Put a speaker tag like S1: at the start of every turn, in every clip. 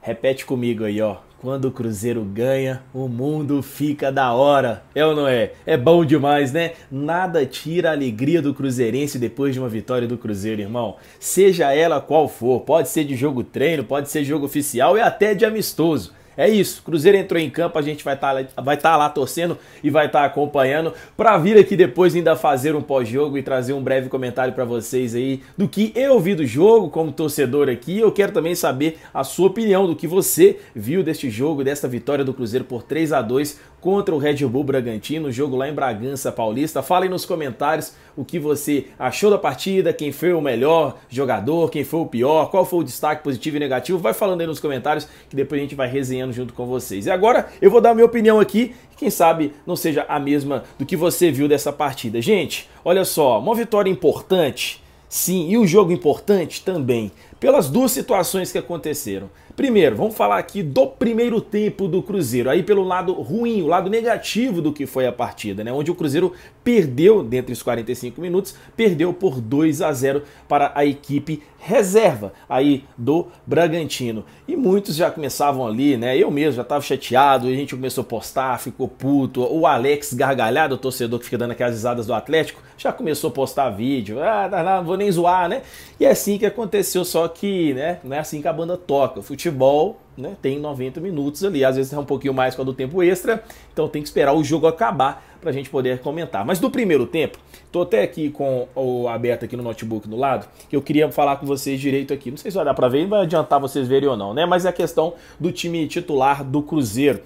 S1: Repete comigo aí, ó. Quando o Cruzeiro ganha, o mundo fica da hora. É ou não é? É bom demais, né? Nada tira a alegria do cruzeirense depois de uma vitória do Cruzeiro, irmão. Seja ela qual for, pode ser de jogo treino, pode ser jogo oficial e até de amistoso. É isso, Cruzeiro entrou em campo, a gente vai tá lá torcendo e vai estar acompanhando para vir aqui depois ainda fazer um pós-jogo e trazer um breve comentário para vocês aí do que eu vi do jogo como torcedor aqui. Eu quero também saber a sua opinião do que você viu deste jogo, desta vitória do Cruzeiro por 3-2 contra o Red Bull Bragantino, jogo lá em Bragança Paulista. Fala aí nos comentários o que você achou da partida, quem foi o melhor jogador, quem foi o pior, qual foi o destaque positivo e negativo. Vai falando aí nos comentários que depois a gente vai resenhando junto com vocês. E agora eu vou dar a minha opinião aqui, quem sabe não seja a mesma do que você viu dessa partida. Gente, olha só, uma vitória importante, sim, e um jogo importante também, pelas duas situações que aconteceram. Primeiro, vamos falar aqui do primeiro tempo do Cruzeiro, aí pelo lado ruim, o lado negativo do que foi a partida, né? Onde o Cruzeiro perdeu, dentro dos 45 minutos, perdeu por 2-0 para a equipe reserva aí do Bragantino. E muitos já começavam ali, né? Eu mesmo já estava chateado, a gente começou a postar, ficou puto. O Alex Gargalhado, o torcedor que fica dando aquelas risadas do Atlético, já começou a postar vídeo. Não vou nem zoar, né? E é assim que aconteceu, só que, né, não é assim que a banda toca. O futebol, né, tem 90 minutos ali, às vezes é um pouquinho mais com a do tempo extra, então tem que esperar o jogo acabar pra gente poder comentar. Mas do primeiro tempo, tô até aqui com o aberto aqui no notebook do lado, que eu queria falar com vocês direito aqui. Não sei se vai dar pra ver, vai adiantar vocês verem ou não, né? Mas é a questão do time titular do Cruzeiro.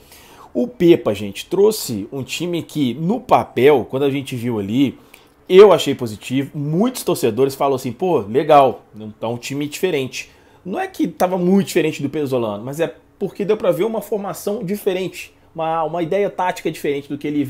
S1: O Pepa, gente, trouxe um time que, no papel, quando a gente viu ali, eu achei positivo. Muitos torcedores falam assim, pô, legal, tá um time diferente. Não é que estava muito diferente do Pesolano, mas é porque deu para ver uma formação diferente, uma ideia tática diferente do que ele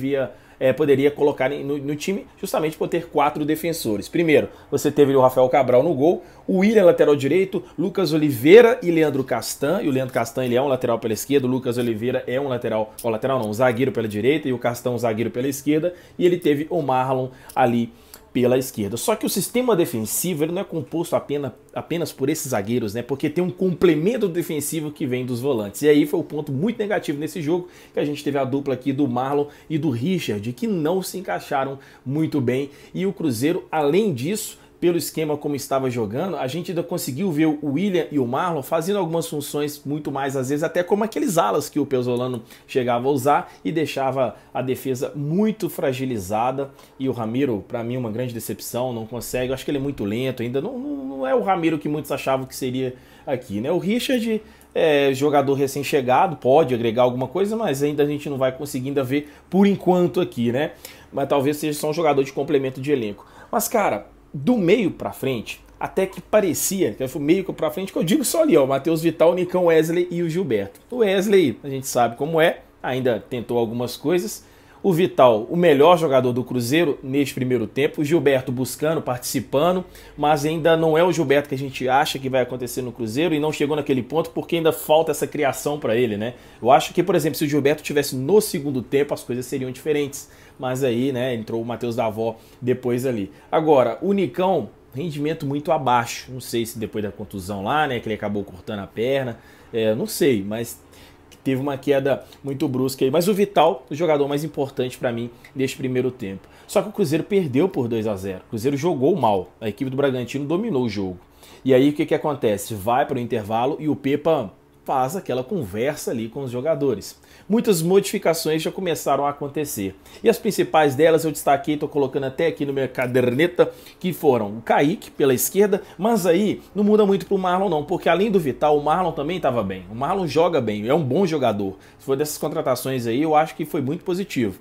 S1: poderia colocar no time, justamente por ter 4 defensores. Primeiro, você teve o Rafael Cabral no gol, o William lateral direito, Lucas Oliveira e Leandro Castan. E o Leandro Castan ele é um lateral pela esquerda, o Lucas Oliveira é um um zagueiro pela direita e o Castan um zagueiro pela esquerda. E ele teve o Marlon ali pela esquerda. Só que o sistema defensivo ele não é composto apenas por esses zagueiros, né? Porque tem um complemento defensivo que vem dos volantes. E aí foi o ponto muito negativo nesse jogo, que a gente teve a dupla aqui do Marlon e do Richard, que não se encaixaram muito bem. E o Cruzeiro, além disso, pelo esquema como estava jogando, a gente ainda conseguiu ver o William e o Marlon fazendo algumas funções muito mais, às vezes, até como aqueles alas que o Pesolano chegava a usar e deixava a defesa muito fragilizada. E o Ramiro, para mim, uma grande decepção, não consegue, eu acho que ele é muito lento, ainda não é o Ramiro que muitos achavam que seria aqui, né? O Richard é jogador recém-chegado, pode agregar alguma coisa, mas ainda a gente não vai conseguir ainda ver por enquanto aqui, né? Mas talvez seja só um jogador de complemento de elenco. Mas, cara, do meio pra frente, até que parecia, que foi meio pra frente, que eu digo só ali, ó, o Matheus Vital, o Nicão, Wesley e o Gilberto. O Wesley, a gente sabe como é, ainda tentou algumas coisas. O Vital, o melhor jogador do Cruzeiro neste primeiro tempo. O Gilberto buscando, participando, mas ainda não é o Gilberto que a gente acha que vai acontecer no Cruzeiro e não chegou naquele ponto porque ainda falta essa criação para ele, né? Eu acho que, por exemplo, se o Gilberto tivesse no segundo tempo, as coisas seriam diferentes. Mas aí, né, entrou o Matheus Davó depois ali. Agora, o Nicão, rendimento muito abaixo. Não sei se depois da contusão lá, né, que ele acabou cortando a perna. Não sei, mas teve uma queda muito brusca aí. Mas o Vital, o jogador mais importante para mim deste primeiro tempo. Só que o Cruzeiro perdeu por 2-0. O Cruzeiro jogou mal. A equipe do Bragantino dominou o jogo. E aí o que acontece? Vai para o intervalo e o Pepa faz aquela conversa ali com os jogadores. Muitas modificações já começaram a acontecer. E as principais delas eu destaquei, estou colocando até aqui no minha caderneta, que foram o Kaique pela esquerda, mas aí não muda muito para o Marlon não, porque além do Vital, o Marlon também estava bem. O Marlon joga bem, é um bom jogador. Se for dessas contratações aí, eu acho que foi muito positivo.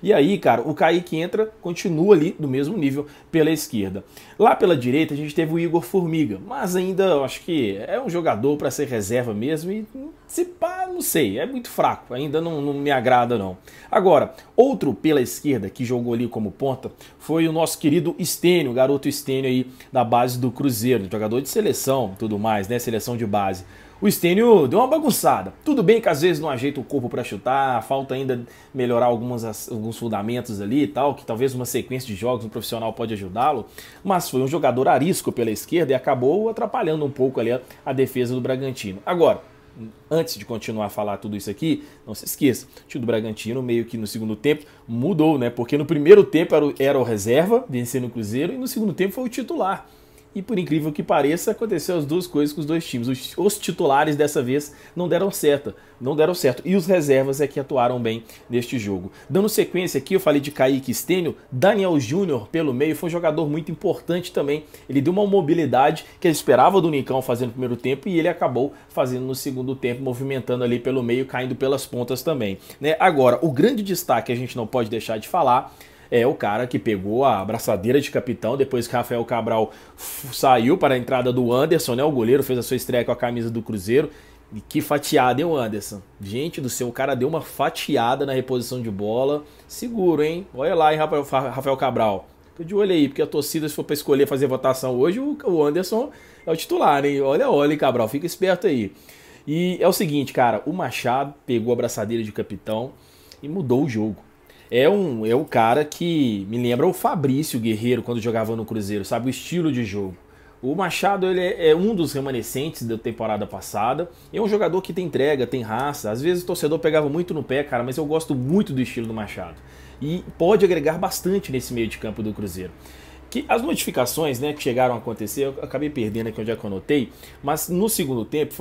S1: E aí, cara, o Kaique entra, continua ali do mesmo nível pela esquerda. Lá pela direita a gente teve o Igor Formiga, mas ainda eu acho que é um jogador para ser reserva mesmo e se pá, não sei, é muito fraco, ainda não me agrada não. Agora, outro pela esquerda que jogou ali como ponta foi o nosso querido Stênio, o garoto Stênio aí da base do Cruzeiro, jogador de seleção e tudo mais, né, seleção de base. O Stênio deu uma bagunçada. Tudo bem que às vezes não ajeita o corpo para chutar, falta ainda melhorar alguns fundamentos ali e tal, que talvez uma sequência de jogos um profissional pode ajudá-lo, mas foi um jogador arisco pela esquerda e acabou atrapalhando um pouco ali a defesa do Bragantino. Agora, antes de continuar a falar tudo isso aqui, não se esqueça, o time do Bragantino meio que no segundo tempo mudou, né? Porque no primeiro tempo era o reserva, vencendo o Cruzeiro, e no segundo tempo foi o titular. E por incrível que pareça, aconteceu as duas coisas com os dois times. Os titulares dessa vez não deram certo. E os reservas é que atuaram bem neste jogo. Dando sequência aqui, eu falei de Kaique Stênio. Daniel Júnior pelo meio foi um jogador muito importante também. Ele deu uma mobilidade que ele esperava do Nicão fazer no primeiro tempo e ele acabou fazendo no segundo tempo, movimentando ali pelo meio, caindo pelas pontas também, né? Agora, o grande destaque que a gente não pode deixar de falar é o cara que pegou a abraçadeira de capitão depois que Rafael Cabral saiu para a entrada do Anderson, né? O goleiro fez a sua estreia com a camisa do Cruzeiro. E que fatiada, hein, o Anderson? Gente do céu, o cara deu uma fatiada na reposição de bola. Seguro, hein? Olha lá, hein, Rafael Cabral. Tô de olho aí, porque a torcida, se for para escolher fazer votação hoje, o Anderson é o titular, hein? Olha, hein, Cabral, fica esperto aí. E é o seguinte, cara, o Machado pegou a abraçadeira de capitão e mudou o jogo. É o cara que me lembra o Fabrício Guerreiro quando jogava no Cruzeiro, sabe? O estilo de jogo. O Machado ele é um dos remanescentes da temporada passada. É um jogador que tem entrega, tem raça. Às vezes o torcedor pegava muito no pé, cara, mas eu gosto muito do estilo do Machado. E pode agregar bastante nesse meio de campo do Cruzeiro. Que as modificações, né, que chegaram a acontecer, eu acabei perdendo aqui onde é que eu anotei, mas no segundo tempo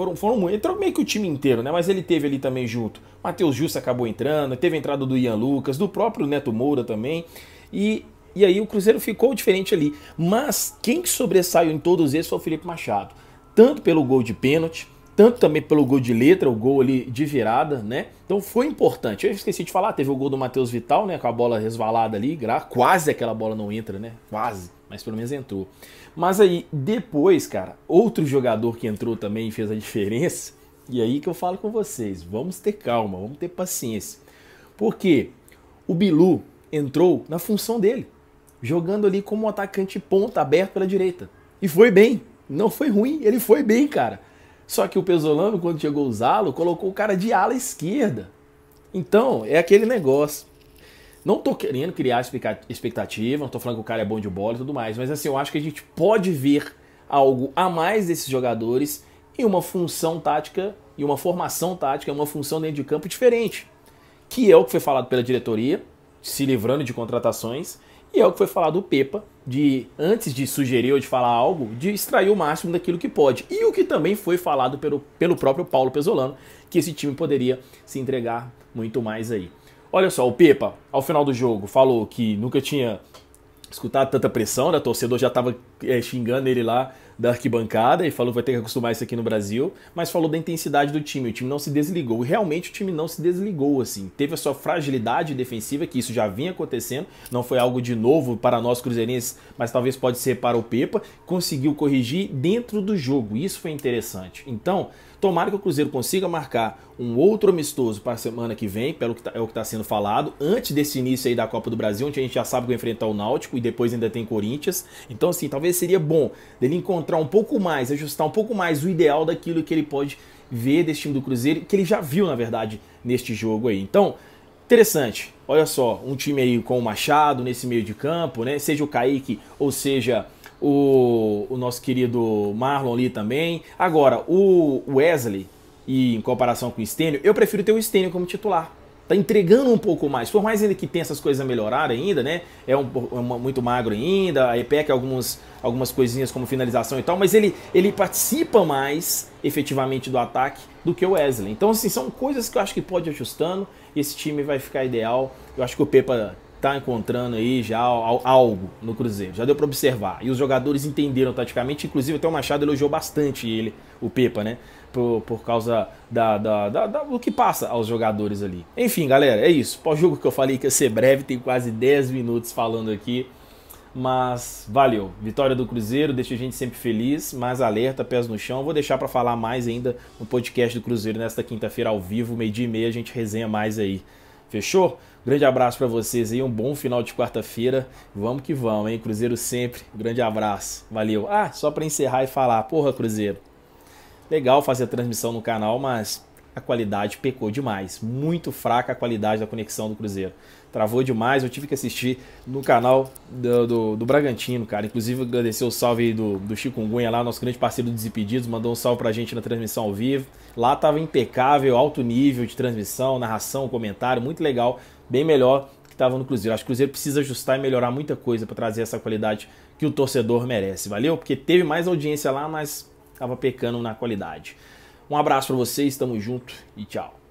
S1: entrou meio que o time inteiro, né, mas ele teve ali também junto. Matheus Jussa acabou entrando, teve a entrada do Ian Lucas, do próprio Neto Moura também, e aí o Cruzeiro ficou diferente ali. Mas quem sobressaiu em todos esses foi o Felipe Machado, tanto pelo gol de pênalti, tanto também pelo gol de letra, o gol ali de virada, né? Então foi importante. Eu esqueci de falar, teve o gol do Matheus Vital, né? Com a bola resvalada ali, quase aquela bola não entra, né? Quase, mas pelo menos entrou. Mas aí, depois, cara, outro jogador que entrou também e fez a diferença, e aí que eu falo com vocês, vamos ter calma, vamos ter paciência. Porque o Bilu entrou na função dele, jogando ali como um atacante ponta aberto pela direita. E foi bem, não foi ruim, ele foi bem, cara. Só que o Pesolano, quando chegou a usá-lo, colocou o cara de ala esquerda. Então, é aquele negócio. Não tô querendo criar expectativa, não tô falando que o cara é bom de bola e tudo mais, mas assim, eu acho que a gente pode ver algo a mais desses jogadores em uma função tática e uma formação tática, uma função dentro de campo diferente. Que é o que foi falado pela diretoria, se livrando de contratações, e é o que foi falado do Pepa, de antes de sugerir ou de falar algo, de extrair o máximo daquilo que pode. E o que também foi falado pelo próprio Paulo Pesolano, que esse time poderia se entregar muito mais aí. Olha só, o Pepa, ao final do jogo, falou que nunca tinha escutado tanta pressão, né? O torcedor já estava xingando ele lá da arquibancada e falou que vai ter que acostumar isso aqui no Brasil, mas falou da intensidade do time, o time não se desligou, e realmente o time não se desligou, assim, teve a sua fragilidade defensiva, que isso já vinha acontecendo, não foi algo de novo para nós cruzeirenses, mas talvez pode ser para o Pepa, conseguiu corrigir dentro do jogo, isso foi interessante. Então, tomara que o Cruzeiro consiga marcar um outro amistoso para a semana que vem, pelo que é o que está sendo falado, antes desse início aí da Copa do Brasil, onde a gente já sabe que vai enfrentar o Náutico e depois ainda tem Corinthians. Então, assim, talvez seria bom dele encontrar um pouco mais, ajustar um pouco mais o ideal daquilo que ele pode ver desse time do Cruzeiro, que ele já viu, na verdade, neste jogo aí. Então, interessante. Olha só, um time aí com o Machado nesse meio de campo, né? Seja o Kaique ou seja o nosso querido Marlon ali também. Agora, o Wesley, e em comparação com o Stênio, eu prefiro ter o Stênio como titular. Tá entregando um pouco mais, por mais ainda que tenha essas coisas a melhorar ainda, né? Muito magro ainda, aí peca algumas coisinhas como finalização e tal, mas ele participa mais efetivamente do ataque do que o Wesley. Então, assim, são coisas que eu acho que pode ir ajustando e esse time vai ficar ideal. Eu acho que o Pepa tá encontrando aí já algo no Cruzeiro, já deu para observar. E os jogadores entenderam taticamente, inclusive até o Machado elogiou bastante ele, o Pepa, né? Por causa do que passa aos jogadores ali. Enfim, galera, é isso. Pós-jogo que eu falei que ia ser breve, tem quase 10 minutos falando aqui. Mas valeu. Vitória do Cruzeiro, deixa a gente sempre feliz, mais alerta, pés no chão. Vou deixar para falar mais ainda no podcast do Cruzeiro nesta quinta-feira ao vivo, 12h30, a gente resenha mais aí. Fechou? Grande abraço para vocês aí, um bom final de quarta-feira. Vamos que vamos, hein? Cruzeiro sempre. Grande abraço. Valeu. Ah, só para encerrar e falar, porra, Cruzeiro. Legal fazer a transmissão no canal, mas a qualidade pecou demais. Muito fraca a qualidade da conexão do Cruzeiro. Travou demais, eu tive que assistir no canal do Bragantino, cara. Inclusive agradecer o salve aí do Chikungunya lá, nosso grande parceiro do Desimpedidos, mandou um salve pra gente na transmissão ao vivo. Lá tava impecável, alto nível de transmissão, narração, comentário, muito legal, bem melhor que tava no Cruzeiro. Acho que o Cruzeiro precisa ajustar e melhorar muita coisa para trazer essa qualidade que o torcedor merece, valeu? Porque teve mais audiência lá, mas tava pecando na qualidade. Um abraço para vocês, tamo junto e tchau.